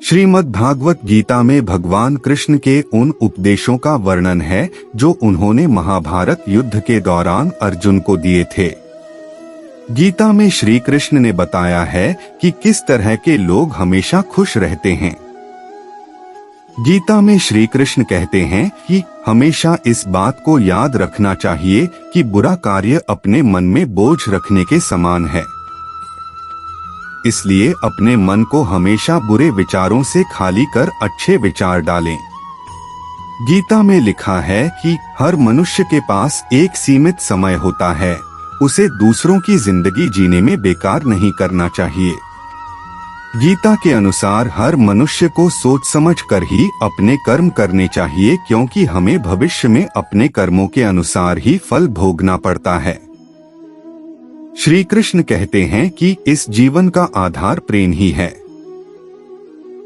श्रीमद् भागवत गीता में भगवान कृष्ण के उन उपदेशों का वर्णन है जो उन्होंने महाभारत युद्ध के दौरान अर्जुन को दिए थे। गीता में श्री कृष्ण ने बताया है कि किस तरह के लोग हमेशा खुश रहते हैं। गीता में श्री कृष्ण कहते हैं कि हमेशा इस बात को याद रखना चाहिए कि बुरा कार्य अपने मन में बोझ रखने के समान है, इसलिए अपने मन को हमेशा बुरे विचारों से खाली कर अच्छे विचार डालें। गीता में लिखा है कि हर मनुष्य के पास एक सीमित समय होता है, उसे दूसरों की जिंदगी जीने में बेकार नहीं करना चाहिए। गीता के अनुसार हर मनुष्य को सोच समझ कर ही अपने कर्म करने चाहिए, क्योंकि हमें भविष्य में अपने कर्मों के अनुसार ही फल भोगना पड़ता है। श्री कृष्ण कहते हैं कि इस जीवन का आधार प्रेम ही है।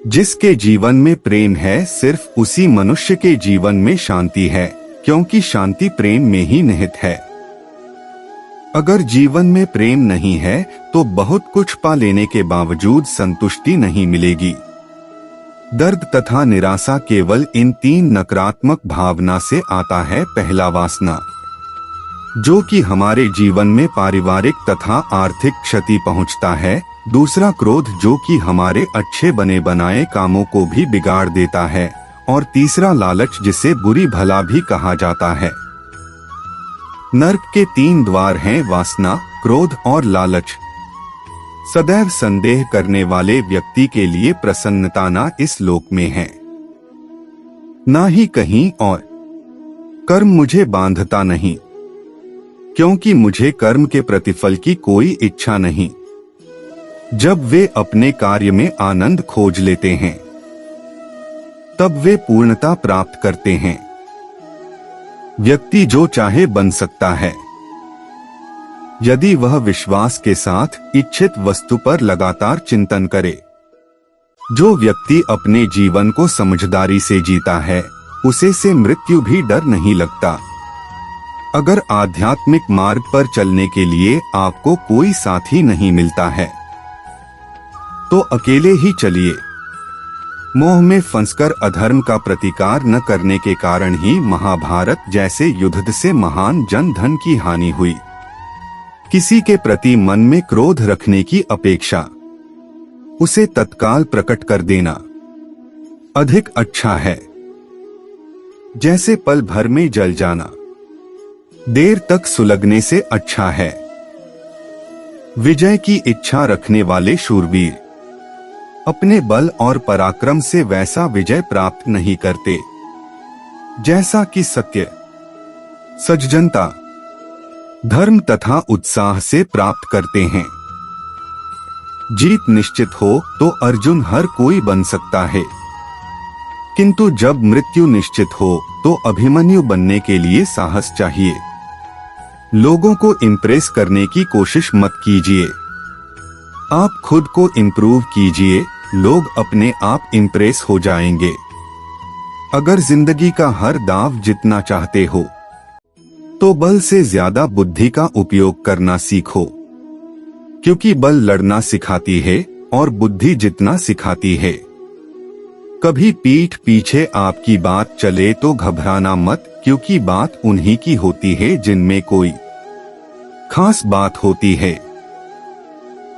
जिसके जीवन में प्रेम है, सिर्फ उसी मनुष्य के जीवन में शांति है, क्योंकि शांति प्रेम में ही निहित है। अगर जीवन में प्रेम नहीं है तो बहुत कुछ पा लेने के बावजूद संतुष्टि नहीं मिलेगी। दर्द तथा निराशा केवल इन तीन नकारात्मक भावना से आता है। पहला वासना, जो कि हमारे जीवन में पारिवारिक तथा आर्थिक क्षति पहुंचता है। दूसरा क्रोध, जो कि हमारे अच्छे बने बनाए कामों को भी बिगाड़ देता है। और तीसरा लालच, जिसे बुरी भला भी कहा जाता है। नर्क के तीन द्वार हैं, वासना, क्रोध और लालच। सदैव संदेह करने वाले व्यक्ति के लिए प्रसन्नता ना इस लोक में है, ना ही कहीं और। कर्म मुझे बांधता नहीं, क्योंकि मुझे कर्म के प्रतिफल की कोई इच्छा नहीं। जब वे अपने कार्य में आनंद खोज लेते हैं, तब वे पूर्णता प्राप्त करते हैं। व्यक्ति जो चाहे बन सकता है, यदि वह विश्वास के साथ इच्छित वस्तु पर लगातार चिंतन करे। जो व्यक्ति अपने जीवन को समझदारी से जीता है, उसे से मृत्यु भी डर नहीं लगता। अगर आध्यात्मिक मार्ग पर चलने के लिए आपको कोई साथी नहीं मिलता है, तो अकेले ही चलिए। मोह में फंसकर अधर्म का प्रतिकार न करने के कारण ही महाभारत जैसे युद्ध से महान जन धन की हानि हुई। किसी के प्रति मन में क्रोध रखने की अपेक्षा उसे तत्काल प्रकट कर देना अधिक अच्छा है। जैसे पल भर में जल जाना देर तक सुलगने से अच्छा है। विजय की इच्छा रखने वाले शूरवीर अपने बल और पराक्रम से वैसा विजय प्राप्त नहीं करते जैसा कि सत्य, सज्जनता, धर्म तथा उत्साह से प्राप्त करते हैं। जीत निश्चित हो तो अर्जुन हर कोई बन सकता है, किंतु जब मृत्यु निश्चित हो तो अभिमन्यु बनने के लिए साहस चाहिए। लोगों को इम्प्रेस करने की कोशिश मत कीजिए, आप खुद को इम्प्रूव कीजिए, लोग अपने आप इम्प्रेस हो जाएंगे। अगर जिंदगी का हर दाव जीतना चाहते हो, तो बल से ज्यादा बुद्धि का उपयोग करना सीखो, क्योंकि बल लड़ना सिखाती है और बुद्धि जितना सिखाती है। कभी पीठ पीछे आपकी बात चले तो घबराना मत, क्योंकि बात उन्हीं की होती है जिनमें कोई खास बात होती है।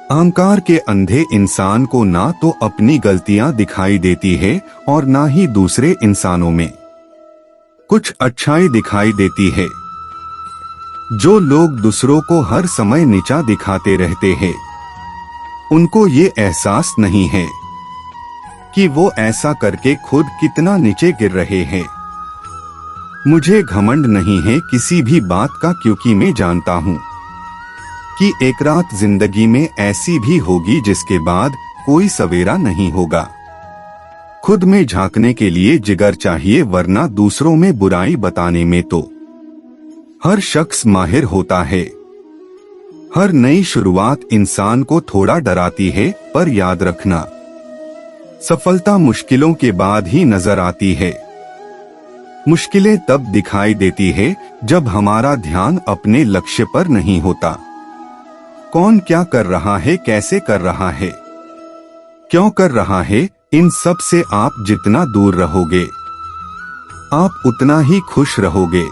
अहंकार के अंधे इंसान को ना तो अपनी गलतियां दिखाई देती है और ना ही दूसरे इंसानों में कुछ अच्छाई दिखाई देती है। जो लोग दूसरों को हर समय नीचा दिखाते रहते हैं, उनको ये एहसास नहीं है कि वो ऐसा करके खुद कितना नीचे गिर रहे हैं। मुझे घमंड नहीं है किसी भी बात का, क्योंकि मैं जानता हूँ कि एक रात जिंदगी में ऐसी भी होगी जिसके बाद कोई सवेरा नहीं होगा। खुद में झांकने के लिए जिगर चाहिए, वरना दूसरों में बुराई बताने में तो हर शख्स माहिर होता है। हर नई शुरुआत इंसान को थोड़ा डराती है, पर याद रखना, सफलता मुश्किलों के बाद ही नजर आती है। मुश्किलें तब दिखाई देती है जब हमारा ध्यान अपने लक्ष्य पर नहीं होता। कौन क्या कर रहा है, कैसे कर रहा है, क्यों कर रहा है, इन सब से आप जितना दूर रहोगे, आप उतना ही खुश रहोगे।